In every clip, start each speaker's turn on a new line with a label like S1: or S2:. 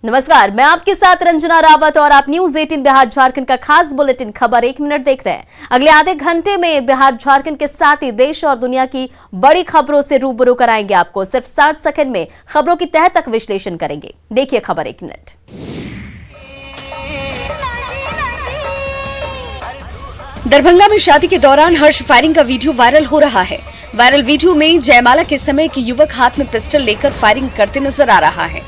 S1: नमस्कार, मैं आपके साथ रंजना रावत और आप न्यूज 18 बिहार झारखंड का खास बुलेटिन खबर 1 मिनट देख रहे हैं। अगले आधे घंटे में बिहार झारखंड के साथ ही देश और दुनिया की बड़ी खबरों से रूबरू कराएंगे आपको। सिर्फ 60 सेकंड में खबरों की तह तक विश्लेषण करेंगे। देखिए खबर 1 मिनट।
S2: दरभंगा में शादी के दौरान हर्ष फायरिंग का वीडियो वायरल हो रहा है। वायरल वीडियो में जयमाला के समय एक युवक हाथ में पिस्टल लेकर फायरिंग करते नजर आ रहा है।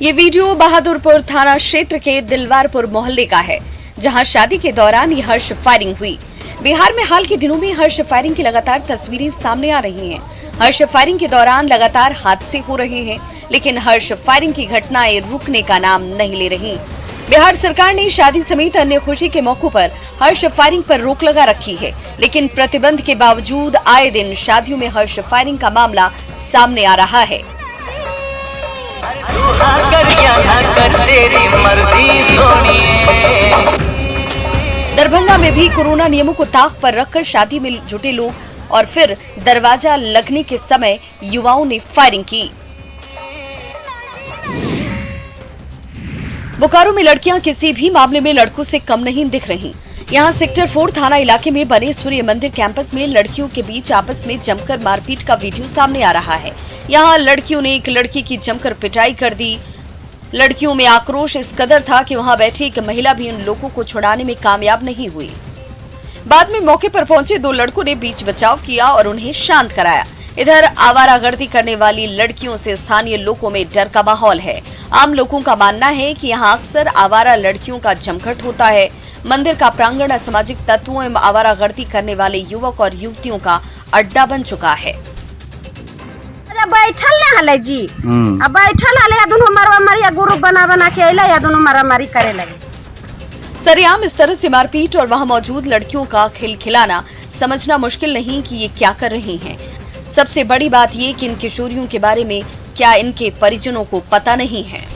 S2: ये वीडियो बहादुरपुर थाना क्षेत्र के दिलवारपुर मोहल्ले का है, जहां शादी के दौरान ये हर्ष फायरिंग हुई। बिहार में हाल के दिनों में हर्ष फायरिंग की लगातार तस्वीरें सामने आ रही हैं। हर्ष फायरिंग के दौरान लगातार हादसे हो रहे हैं, लेकिन हर्ष फायरिंग की घटनाएं रुकने का नाम नहीं ले रही। बिहार सरकार ने शादी समेत अन्य खुशी के मौकों पर हर्ष फायरिंग पर रोक लगा रखी है, लेकिन प्रतिबंध के बावजूद आए दिन शादियों में हर्ष फायरिंग का मामला सामने आ रहा है। दरभंगा में भी कोरोना नियमों को ताक पर रखकर शादी में जुटे लोग और फिर दरवाजा लगने के समय युवाओं ने फायरिंग की। बोकारो में लड़कियां किसी भी मामले में लड़कों से कम नहीं दिख रही। यहां सेक्टर 4 थाना इलाके में बने सूर्य मंदिर कैंपस में लड़कियों के बीच आपस में जमकर मारपीट का वीडियो सामने आ रहा है। यहां लड़कियों ने एक लड़की की जमकर पिटाई कर दी। लड़कियों में आक्रोश इस कदर था कि वहां बैठी एक महिला भी उन लोगों को छुड़ाने में कामयाब नहीं हुई। बाद में मौके पर पहुंचे 2 लड़कों ने बीच बचाव किया और उन्हें शांत कराया। इधर आवारागर्दी करने वाली लड़कियों से स्थानीय लोगों में डर का माहौल है। आम लोगों का मानना है कि यहाँ अक्सर आवारा लड़कियों का जमघट होता है। मंदिर का प्रांगण असामाजिक तत्वों एवं आवारागर्दी करने वाले युवक और युवतियों का अड्डा बन चुका है।
S3: बैठल न हले जी, अब बैठल हले दोनों मारवा मारी ग्रुप बना के अइला या दोनों मारामारी करे लगे।
S2: सरेआम इस तरह से मारपीट और वहां मौजूद लड़कियों का खिलखिलाना समझना मुश्किल नहीं कि ये क्या कर रही हैं। सबसे बड़ी बात ये कि इन किशोरियों के बारे में क्या इनके परिजनों को पता नहीं है।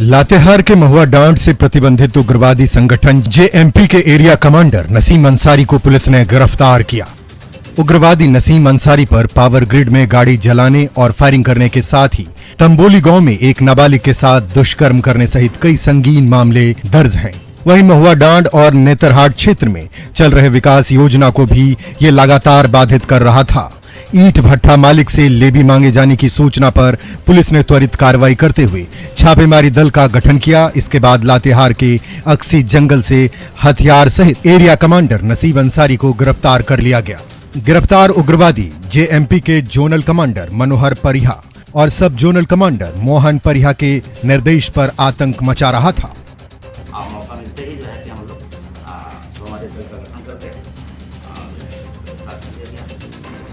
S4: लातेहार के महुआ डांड से प्रतिबंधित उग्रवादी संगठन जेएमपी के एरिया कमांडर नसीम अंसारी को पुलिस ने गिरफ्तार किया। उग्रवादी नसीम अंसारी पर पावर ग्रिड में गाड़ी जलाने और फायरिंग करने के साथ ही तंबोली गांव में एक नाबालिग के साथ दुष्कर्म करने सहित कई संगीन मामले दर्ज हैं। वहीं महुआ डांड और नेतरहाट क्षेत्र में चल रहे विकास योजना को भी ये लगातार बाधित कर रहा था। ईंट भट्ठा मालिक से लेवी मांगे जाने की सूचना पर पुलिस ने त्वरित कार्रवाई करते हुए छापेमारी दल का गठन किया। इसके बाद लातेहार के अक्सी जंगल से हथियार सहित एरिया कमांडर नसीम अंसारी को गिरफ्तार कर लिया गया। गिरफ्तार उग्रवादी जेएमपी के जोनल कमांडर मनोहर परिहा और सब जोनल कमांडर मोहन परिहा के निर्देश पर आतंक मचा रहा था।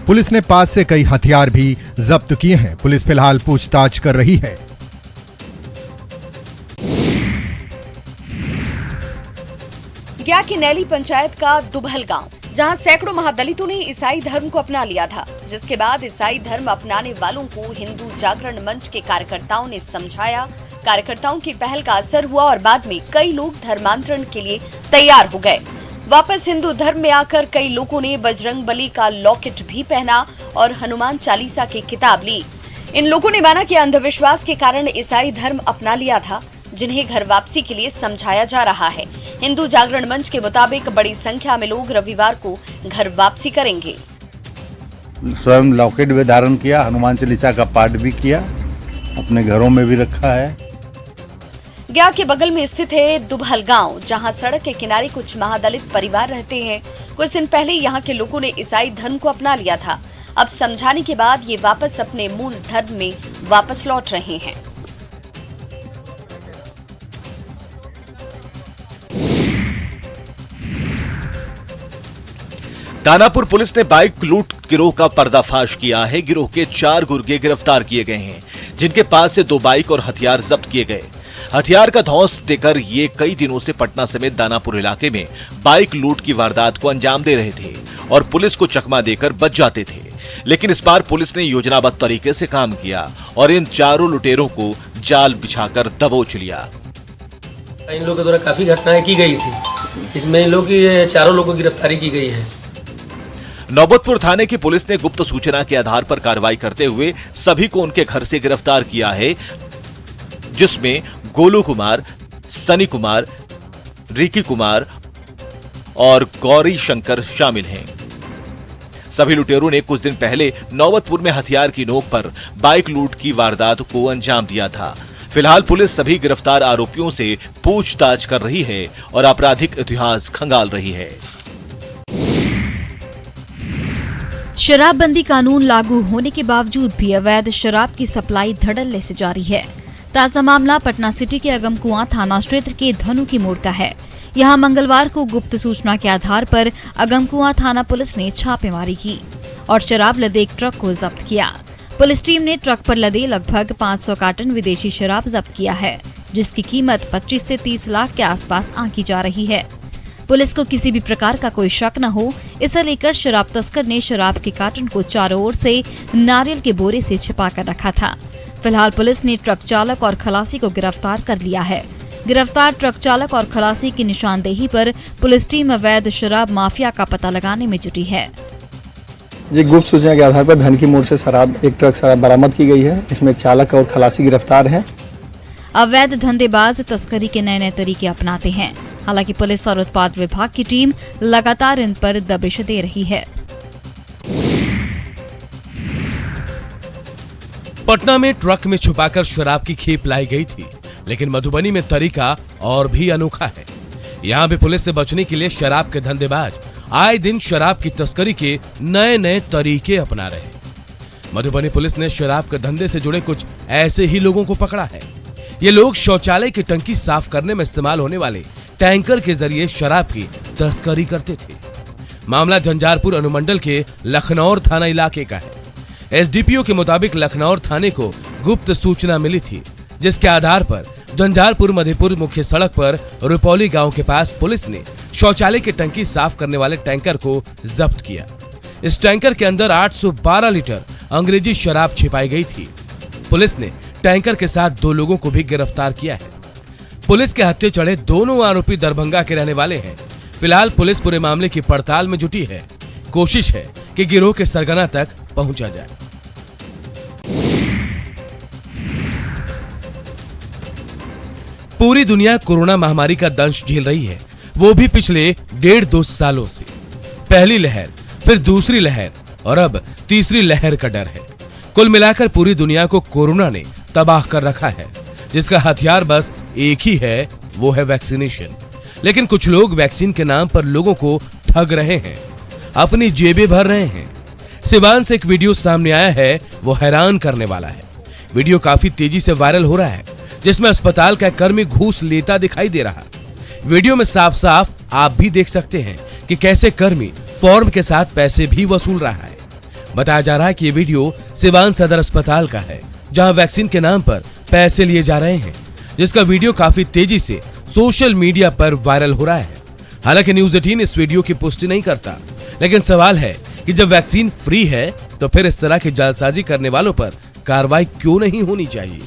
S4: पुलिस ने पास से कई हथियार भी जब्त किए हैं। पुलिस फिलहाल पूछताछ कर रही है।
S2: गया की नैली पंचायत का दुबहल गांव, जहां सैकड़ों महादलितों ने ईसाई धर्म को अपना लिया था, जिसके बाद ईसाई धर्म अपनाने वालों को हिंदू जागरण मंच के कार्यकर्ताओं ने समझाया। कार्यकर्ताओं की पहल का असर हुआ और बाद में कई लोग धर्मांतरण के लिए तैयार हो गए। वापस हिंदू धर्म में आकर कई लोगों ने बजरंगबली का लॉकेट भी पहना और हनुमान चालीसा की किताब ली। इन लोगों ने माना कि अंधविश्वास के कारण ईसाई धर्म अपना लिया था, जिन्हें घर वापसी के लिए समझाया जा रहा है। हिंदू जागरण मंच के मुताबिक बड़ी संख्या में लोग रविवार को घर वापसी करेंगे।
S5: स्वयं लॉकेट भी धारण किया, हनुमान चालीसा का पाठ भी किया, अपने घरों में भी रखा है।
S2: गया के बगल में स्थित है दुबहल गांव, जहां सड़क के किनारे कुछ महादलित परिवार रहते हैं। कुछ दिन पहले यहां के लोगों ने ईसाई धर्म को अपना लिया था। अब समझाने के बाद ये वापस अपने मूल धर्म में वापस लौट रहे हैं।
S6: दानापुर पुलिस ने बाइक लूट गिरोह का पर्दाफाश किया है। गिरोह के 4 गुर्गे गिरफ्तार किए गए हैं, जिनके पास से 2 बाइक और हथियार जब्त किए गए। हथियार का धौंस देकर ये कई दिनों से पटना समेत दानापुर इलाके में बाइक लूट की वारदात को अंजाम दे रहे थे और पुलिस को चकमा देकर बच जाते थे। लेकिन इस बार पुलिस ने योजनाबद्ध तरीके से काम किया और इन चारों लुटेरों को जाल बिछाकर दबोच लिया।
S7: इन लोगों के द्वारा काफी घटनाएं की गई थी इसमें इन लोग की ये चारों लोगों की गिरफ्तारी की गई है।
S6: नौबतपुर थाने की पुलिस ने गुप्त सूचना के आधार पर कार्रवाई करते हुए सभी को उनके घर से गिरफ्तार किया है, जिसमें गोलू कुमार, सनी कुमार, रिकी कुमार और गौरी शंकर शामिल हैं। सभी लुटेरों ने कुछ दिन पहले नौबतपुर में हथियार की नोक पर बाइक लूट की वारदात को अंजाम दिया था। फिलहाल पुलिस सभी गिरफ्तार आरोपियों से पूछताछ कर रही है और आपराधिक इतिहास खंगाल रही है।
S8: शराबबंदी कानून लागू होने के बावजूद भी अवैध शराब की सप्लाई धड़ल्ले से जारी है। ताजा मामला पटना सिटी के अगमकुआं थाना क्षेत्र के धनु की मोड़ का है। यहां मंगलवार को गुप्त सूचना के आधार पर अगमकुआं थाना पुलिस ने छापेमारी की और शराब लदे एक ट्रक को जब्त किया। पुलिस टीम ने ट्रक पर लदे लगभग 500 कार्टन विदेशी शराब जब्त किया है, जिसकी कीमत 25 से 30 लाख के आसपास आंकी जा रही है। पुलिस को किसी भी प्रकार का कोई शक न हो, इसे लेकर शराब तस्कर ने शराब के कार्टन को चारों ओर से नारियल के बोरे से छिपा कर रखा था। फिलहाल पुलिस ने ट्रक चालक और खलासी को गिरफ्तार कर लिया है। गिरफ्तार ट्रक चालक और खलासी की निशानदेही पर पुलिस टीम अवैध शराब माफिया का पता लगाने में जुटी है।
S9: जी, गुप्त सूचना के आधार पर धन की मोड़ से एक ट्रक शराब बरामद की गई है। इसमें चालक और खलासी गिरफ्तार है।
S8: अवैध धंधेबाज तस्करी के नए नए तरीके अपनाते हैं। हालांकि पुलिस और उत्पाद विभाग की टीम लगातार इन पर दबिश दे रही है।
S10: पटना में ट्रक में छुपाकर शराब की खेप लाई गई थी, लेकिन मधुबनी में तरीका और भी अनोखा है। यहाँ भी पुलिस से बचने के लिए शराब के धंधेबाज आए दिन शराब की तस्करी के नए नए तरीके अपना रहे हैं। मधुबनी पुलिस ने शराब के धंधे से जुड़े कुछ ऐसे ही लोगों को पकड़ा है। ये लोग शौचालय की टंकी साफ करने में इस्तेमाल होने वाले टैंकर के जरिए शराब की तस्करी करते थे। मामला झंझारपुर अनुमंडल के लखनौर थाना इलाके का है। एसडीपीओ के मुताबिक लखनौर थाने को गुप्त सूचना मिली थी, जिसके आधार पर झंझारपुर मधेपुर मुख्य सड़क पर रुपौली गांव के पास पुलिस ने शौचालय की टंकी साफ करने वाले टैंकर को जब्त किया। इस टैंकर के अंदर 812 लीटर अंग्रेजी शराब छिपाई गई थी। पुलिस ने टैंकर के साथ 2 लोगों को भी गिरफ्तार किया है। पुलिस के हत्थे चढ़े दोनों आरोपी दरभंगा के रहने वाले हैं। फिलहाल पुलिस पूरे मामले की पड़ताल में जुटी है। कोशिश है कि गिरोह के सरगना तक पहुंचा जाए। पूरी दुनिया कोरोना महामारी का दंश झेल रही है, वो भी पिछले 1.5-2 सालों से। पहली लहर, फिर दूसरी लहर और अब तीसरी लहर का डर है। कुल मिलाकर पूरी दुनिया को कोरोना ने तबाह कर रखा है, जिसका हथियार बस एक ही है, वो है वैक्सीनेशन। लेकिन कुछ लोग वैक्सीन के नाम पर लोगों को ठग रहे हैं, अपनी जेबें भर रहे हैं। सिवान से एक वीडियो सामने आया है, वो हैरान करने वाला है। वीडियो काफी तेजी से वायरल हो रहा है, जिसमें अस्पताल का कर्मी घूस लेता दिखाई दे रहा। वीडियो में साफ साफ आप भी देख सकते हैं कि कैसे कर्मी फॉर्म के साथ पैसे भी वसूल रहा है। बताया जा रहा है कि ये वीडियो सिवान सदर अस्पताल का है, जहां वैक्सीन के नाम पर पैसे लिए जा रहे हैं, जिसका वीडियो काफी तेजी से सोशल मीडिया पर वायरल हो रहा है। हालांकि न्यूज़ 18 इस वीडियो की पुष्टि नहीं करता, लेकिन सवाल है कि जब वैक्सीन फ्री है तो फिर इस तरह की जालसाजी करने वालों पर कार्रवाई क्यों नहीं होनी चाहिए।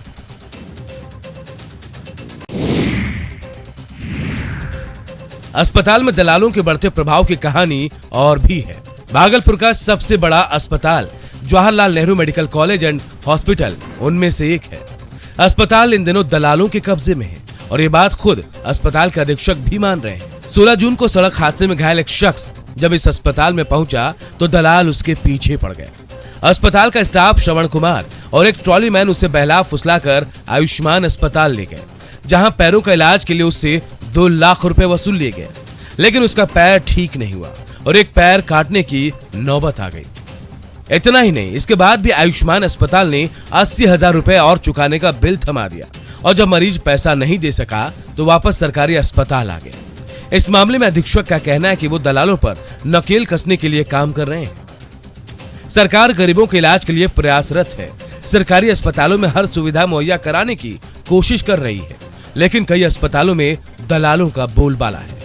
S10: अस्पताल में दलालों के बढ़ते प्रभाव की कहानी और भी है। भागलपुर का सबसे बड़ा अस्पताल Jawaharlal Nehru medical college and hospital उनमें से एक है। अस्पताल इन दिनों दलालों के कब्जे में है और ये बात खुद अस्पताल के अधीक्षक भी मान रहे हैं। 16 जून को सड़क हादसे में घायल एक शख्स जब इस अस्पताल में पहुंचा तो दलाल उसके पीछे पड़ गए। अस्पताल का स्टाफ श्रवण कुमार और एक ट्रॉली मैन उसे बहला फुसलाकर आयुष्मान अस्पताल ले गए, जहां पैरों का इलाज के लिए उससे 2 लाख रुपए वसूल लिए गए। लेकिन उसका पैर ठीक नहीं हुआ और एक पैर काटने की नौबत आ गई। इतना ही नहीं, इसके बाद भी आयुष्मान अस्पताल ने 80,000 रुपए और चुकाने का बिल थमा दिया और जब मरीज पैसा नहीं दे सका तो वापस सरकारी अस्पताल आ गया। इस मामले में अधीक्षक का कहना है कि वो दलालों पर नकेल कसने के लिए काम कर रहे हैं। सरकार गरीबों के इलाज के लिए प्रयासरत है। सरकारी अस्पतालों में हर सुविधा मुहैया कराने की कोशिश कर रही है, लेकिन कई अस्पतालों में दलालों का बोलबाला है।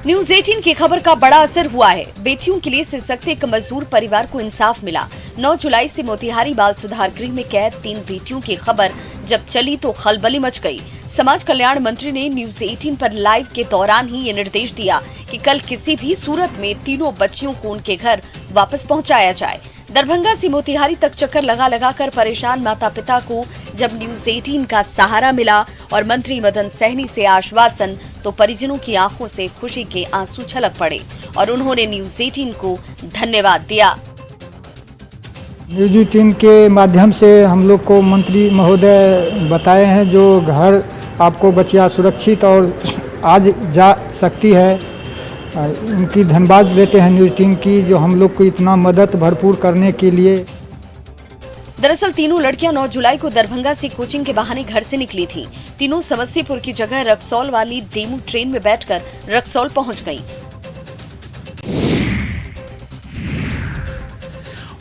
S2: न्यूज़ 18 की खबर का बड़ा असर हुआ है। बेटियों के लिए सिरसकते एक मजदूर परिवार को इंसाफ मिला। 9 जुलाई से मोतिहारी बाल सुधार गृह में कैद 3 बेटियों की खबर जब चली तो खलबली मच गई। समाज कल्याण मंत्री ने न्यूज 18 पर लाइव के दौरान ही ये निर्देश दिया कि कल किसी भी सूरत में तीनों बच्चियों को उनके घर वापस पहुंचाया जाए। दरभंगा से मोतिहारी तक चक्कर लगा कर परेशान माता पिता को जब न्यूज 18 का सहारा मिला और मंत्री मदन सहनी से आश्वासन, तो परिजनों की आंखों से खुशी के आंसू छलक पड़े और उन्होंने न्यूज 18 को धन्यवाद दिया।
S11: न्यूज 18 के माध्यम से हम लोग को मंत्री महोदय बताए हैं जो घर आपको बच्चियां सुरक्षित और आज जा सकती है। उनकी धन्यवाद देते हैं न्यूज 18 की, जो हम लोग को इतना मदद भरपूर करने के लिए।
S2: दरअसल तीनों लड़कियां 9 जुलाई को दरभंगा से कोचिंग के बहाने घर से निकली थीं। तीनों समस्तीपुर की जगह रक्सौल वाली डेमू ट्रेन में बैठकर रक्सौल पहुंच गईं।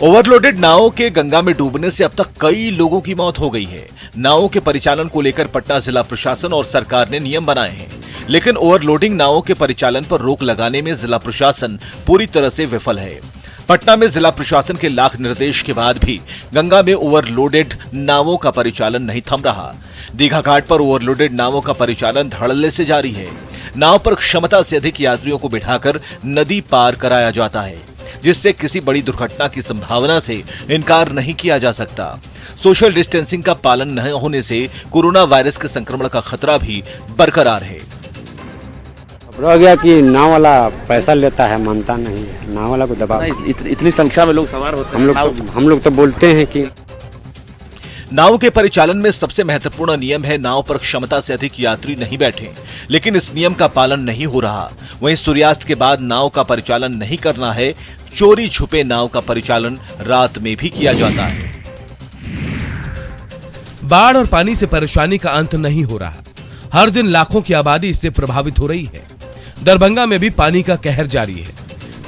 S6: ओवरलोडेड नावों के गंगा में डूबने से अब तक कई लोगों की मौत हो गई है। नावों के परिचालन को लेकर पटना जिला प्रशासन और सरकार ने नियम बनाए हैं, लेकिन ओवरलोडिंग नावों के परिचालन पर रोक लगाने में जिला प्रशासन पूरी तरह से विफल है। पटना में जिला प्रशासन के लाख निर्देश के बाद भी गंगा में ओवरलोडेड नावों का परिचालन नहीं थम रहा। दीघा घाट पर ओवरलोडेड नावों का परिचालन धड़ल्ले से जारी है। नाव पर क्षमता से अधिक यात्रियों को बिठाकर नदी पार कराया जाता है, जिससे किसी बड़ी दुर्घटना की संभावना से इनकार नहीं किया जा सकता। सोशल डिस्टेंसिंग का पालन न होने से कोरोना वायरस के संक्रमण का खतरा भी बरकरार है।
S12: रह गया कि नाव वाला पैसा लेता है, मानता नहीं है, नाव वाला को दबाव।
S13: इतनी संख्या में लोग सवार होते हैं।
S12: हम लोग तो बोलते हैं कि
S6: नाव के परिचालन में सबसे महत्वपूर्ण नियम है नाव पर क्षमता से अधिक यात्री नहीं बैठे, लेकिन इस नियम का पालन नहीं हो रहा। वहीं सूर्यास्त के बाद नाव का परिचालन नहीं करना है। चोरी छुपे नाव का परिचालन रात में भी किया जाता है।
S10: बाढ़ और पानी से परेशानी का अंत नहीं हो रहा। हर दिन लाखों की आबादी इससे प्रभावित हो रही है। दरभंगा में भी पानी का कहर जारी है।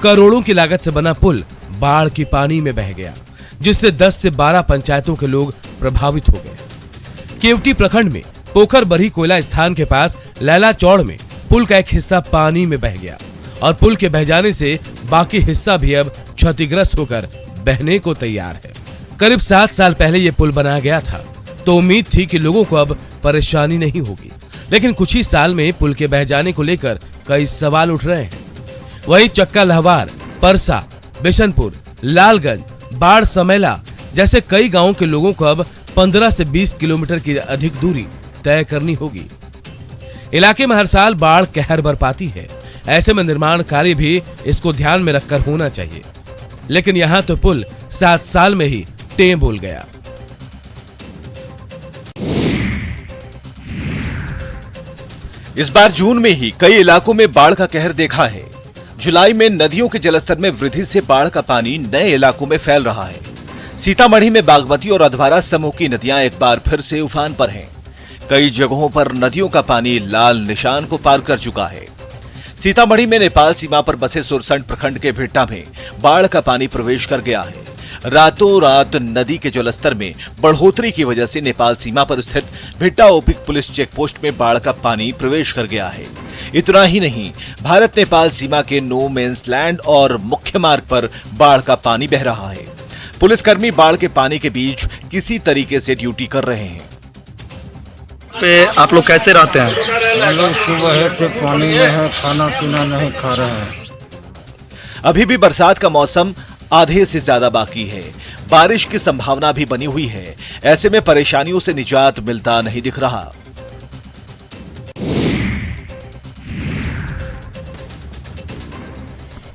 S10: करोड़ों की लागत से बना पुल बाढ़ की पानी में बह गया, जिससे 10 से 12 पंचायतों के लोग प्रभावित हो गए। केवटी प्रखंड में पोखर बरही कोयला स्थान के पास लैला चौड़ में पुल का एक हिस्सा पानी में बह गया और पुल के बह जाने से बाकी हिस्सा भी अब क्षतिग्रस्त होकर बहने को तैयार है। करीब 7 साल पहले ये पुल बनाया गया था, तो उम्मीद थी कि लोगों को अब परेशानी नहीं होगी, लेकिन कुछ ही साल में पुल के बह जाने को लेकर कई सवाल उठ रहे हैं। वहीं चक्का लहवार, परसा, बिशनपुर, लालगंज, बाढ़ समेला जैसे कई गांवों के लोगों को अब 15 से 20 किलोमीटर की अधिक दूरी तय करनी होगी। इलाके में हर साल बाढ़ कहर बरपाती है। ऐसे में निर्माण कार्य भी इसको ध्यान में रखकर होना चाहिए, लेकिन यहाँ तो पुल 7 साल में ही टें बोल गया।
S6: इस बार जून में ही कई इलाकों में बाढ़ का कहर देखा है। जुलाई में नदियों के जलस्तर में वृद्धि से बाढ़ का पानी नए इलाकों में फैल रहा है। सीतामढ़ी में बागमती और अधवारा समूह की नदियां एक बार फिर से उफान पर हैं। कई जगहों पर नदियों का पानी लाल निशान को पार कर चुका है। सीतामढ़ी में नेपाल सीमा पर बसे सुरसंड प्रखंड के भिट्टा में बाढ़ का पानी प्रवेश कर गया है। रातों रात नदी के जलस्तर में बढ़ोतरी की वजह से नेपाल सीमा पर स्थित भिट्टा ओपिक पुलिस चेक पोस्ट में बाढ़ का पानी प्रवेश कर गया है। इतना ही नहीं, भारत नेपाल सीमा के नो मेंस लैंड और मुख्य मार्ग पर बाढ़ का पानी बह रहा है। पुलिसकर्मी बाढ़ के पानी के बीच किसी तरीके से ड्यूटी कर रहे हैं।
S13: पे आप लोग कैसे रहते हैं?
S11: हम लोग सुबह से पानी में है, खाना पीना नहीं खा रहे हैं।
S6: अभी भी बरसात का मौसम आधे से ज्यादा बाकी है। बारिश की संभावना भी बनी हुई है। ऐसे में परेशानियों से निजात मिलता नहीं दिख रहा।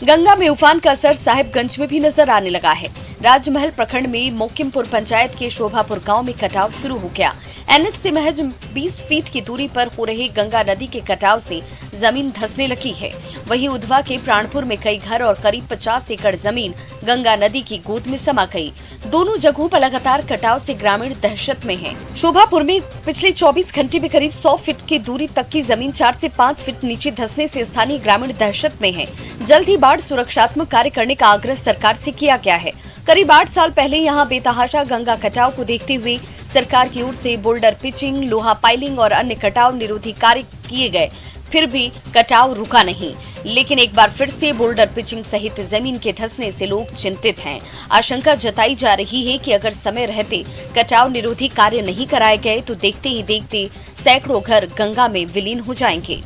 S2: गंगा में उफान का असर साहिबगंज में भी नजर आने लगा है। राजमहल प्रखंड में मोकिमपुर पंचायत के शोभापुर गांव में कटाव शुरू हो गया। एनएच से महज 20 फीट की दूरी पर हो रही गंगा नदी के कटाव से जमीन धंसने लगी है। वहीं उधवा के प्राणपुर में कई घर और करीब 50 एकड़ जमीन गंगा नदी की गोद में समा गई। दोनों जगहों पर लगातार कटाव से ग्रामीण दहशत में हैं। शोभापुर में पिछले 24 घंटे में करीब 100 फीट की दूरी तक की जमीन 4 से 5 फीट नीचे धंसने से स्थानीय ग्रामीण दहशत में हैं। जल्द ही बाढ़ सुरक्षात्मक कार्य करने का आग्रह सरकार से किया गया है। करीब 8 साल पहले यहां बेतहाशा गंगा कटाव को देखते हुए सरकार की ओर से बोल्डर पिचिंग, लोहा पाइलिंग और अन्य कटाव निरोधी कार्य किए गए। फिर भी कटाव रुका नहीं। लेकिन एक बार फिर से बोल्डर पिचिंग सहित जमीन के धंसने से लोग चिंतित हैं। आशंका जताई जा रही है कि अगर समय रहते कटाव निरोधी कार्य नहीं कराए गए तो देखते ही देखते सैकड़ों घर गंगा में विलीन हो जाएंगे।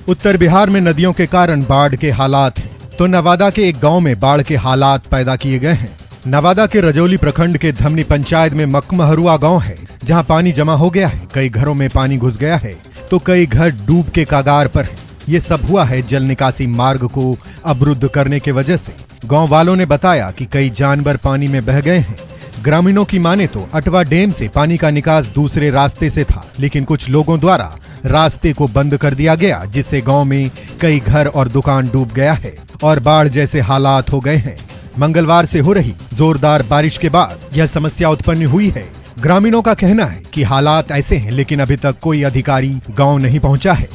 S4: उत्तर बिहार में नदियों के कारण बाढ़ के हालात हैं, तो नवादा के एक गांव में बाढ़ के हालात पैदा किए गए हैं। नवादा के रजौली प्रखंड के धमनी पंचायत में मकमहरुआ गांव है, जहां पानी जमा हो गया है। कई घरों में पानी घुस गया है, तो कई घर डूब के कगार पर हैं। ये सब हुआ है जल निकासी मार्ग को अवरुद्ध करने की वजह से। गांव वालों ने बताया कि कई जानवर पानी में बह गए हैं। ग्रामीणों की माने तो अटवा डैम से पानी का निकास दूसरे रास्ते से था, लेकिन कुछ लोगों द्वारा रास्ते को बंद कर दिया गया, जिससे गांव में कई घर और दुकान डूब गया है और बाढ़ जैसे हालात हो गए हैं। मंगलवार से हो रही जोरदार बारिश के बाद यह समस्या उत्पन्न हुई है। ग्रामीणों का कहना है कि हालात ऐसे हैं, लेकिन अभी तक कोई अधिकारी गांव नहीं पहुंचा है।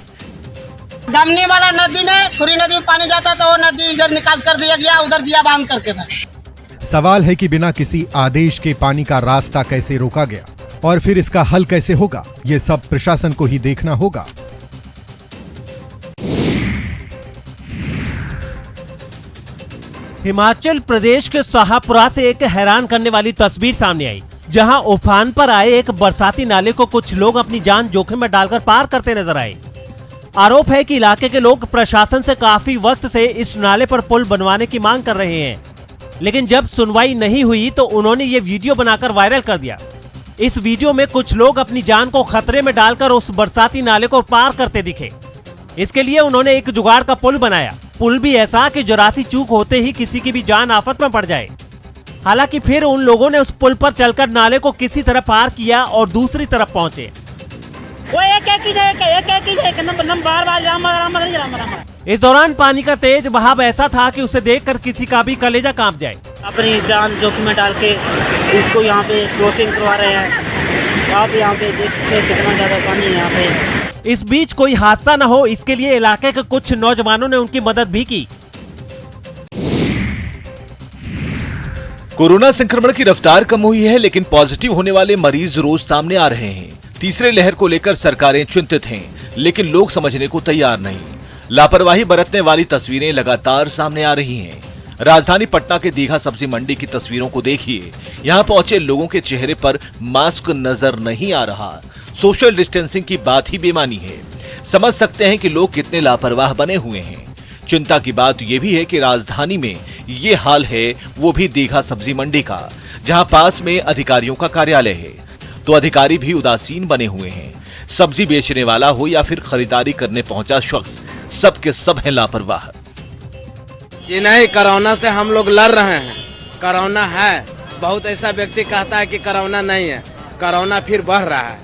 S3: दमनी वाला नदी में खुरी नदी में पानी जाता तो वो नदी इधर निकास कर दिया गया, उधर दिया बांध करके।
S4: सवाल है कि बिना किसी आदेश के पानी का रास्ता कैसे रोका गया और फिर इसका हल कैसे होगा, ये सब प्रशासन को ही देखना होगा।
S14: हिमाचल प्रदेश के शाहपुरा से एक हैरान करने वाली तस्वीर सामने आई, जहां उफान पर आए एक बरसाती नाले को कुछ लोग अपनी जान जोखिम में डालकर पार करते नजर आए। आरोप है कि इलाके के लोग प्रशासन से काफी वक्त से इस नाले पर पुल बनवाने की मांग कर रहे हैं, लेकिन जब सुनवाई नहीं हुई तो उन्होंने ये वीडियो बनाकर वायरल कर दिया। इस वीडियो में कुछ लोग अपनी जान को खतरे में डालकर उस बरसाती नाले को पार करते दिखे। इसके लिए उन्होंने एक जुगाड़ का पुल बनाया, पुल भी ऐसा कि जरा सी चूक होते ही किसी की भी जान आफत में पड़ जाए। हालांकि फिर उन लोगों ने उस पुल पर चलकर नाले को किसी तरह पार किया और दूसरी तरफ पहुंचे। इस दौरान पानी का तेज बहाव ऐसा था कि उसे देखकर किसी का भी कलेजा कांप जाए।
S15: अपनी जान जोखिम में डाल के इसको यहाँ पे क्रॉसिंग करवा रहे हैं। आप यहाँ पे देख सकते हैं कितना ज्यादा पानी है यहाँ पे।
S14: इस बीच कोई हादसा न हो, इसके लिए इलाके के कुछ नौजवानों ने उनकी मदद भी की।
S6: कोरोना संक्रमण की रफ्तार कम हुई है, लेकिन पॉजिटिव होने वाले मरीज रोज सामने आ रहे हैं। तीसरे लहर को लेकर सरकारें चिंतित हैं, लेकिन लोग समझने को तैयार नहीं। लापरवाही बरतने वाली तस्वीरें लगातार सामने आ रही हैं। राजधानी पटना के दीघा सब्जी मंडी की तस्वीरों को देखिए। यहाँ पहुंचे लोगों के चेहरे पर मास्क नजर नहीं आ रहा। सोशल डिस्टेंसिंग की बात ही बेमानी है। समझ सकते हैं कि लोग कितने लापरवाह बने हुए हैं। चिंता की बात यह भी है कि राजधानी में ये हाल है, वो भी दीघा सब्जी मंडी का, जहां पास में अधिकारियों का कार्यालय है, तो अधिकारी भी उदासीन बने हुए हैं। सब्जी बेचने वाला हो या फिर खरीदारी करने पहुंचा शख्स, सब के सब हैं लापरवाह।
S16: जी नहीं, कोरोना से हम लोग लड़ रहे हैं। कोरोना है, बहुत ऐसा व्यक्ति कहता है कि कोरोना नहीं है, कोरोना फिर बढ़ रहा है।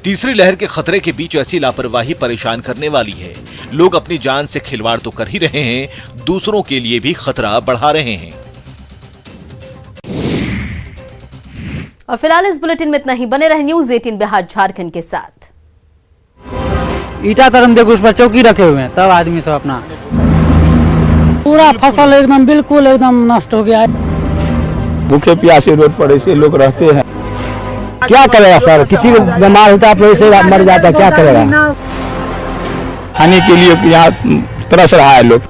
S6: तीसरी लहर के खतरे के बीच ऐसी लापरवाही परेशान करने वाली है। लोग अपनी जान से खिलवाड़ तो कर ही रहे हैं, दूसरों के लिए भी खतरा बढ़ा रहे हैं।
S1: और फिलहाल इस बुलेटिन में इतना ही। बने रहे न्यूज़ 18 बिहार झारखंड के साथ।
S17: ईटा तरम देखो उस पर चौकी रखे हुए हैं, तब आदमी सब अपना पूरा फसल एकदम बिल्कुल एकदम नष्ट हो गया है।
S9: भूखे प्यासे रोड पर ऐसे लोग रहते हैं।
S17: क्या करेगा सर, किसी को बीमार होता है ऐसे मर जाता है, क्या करेगा।
S9: खाने के लिए यहाँ तरस रहा है लोग।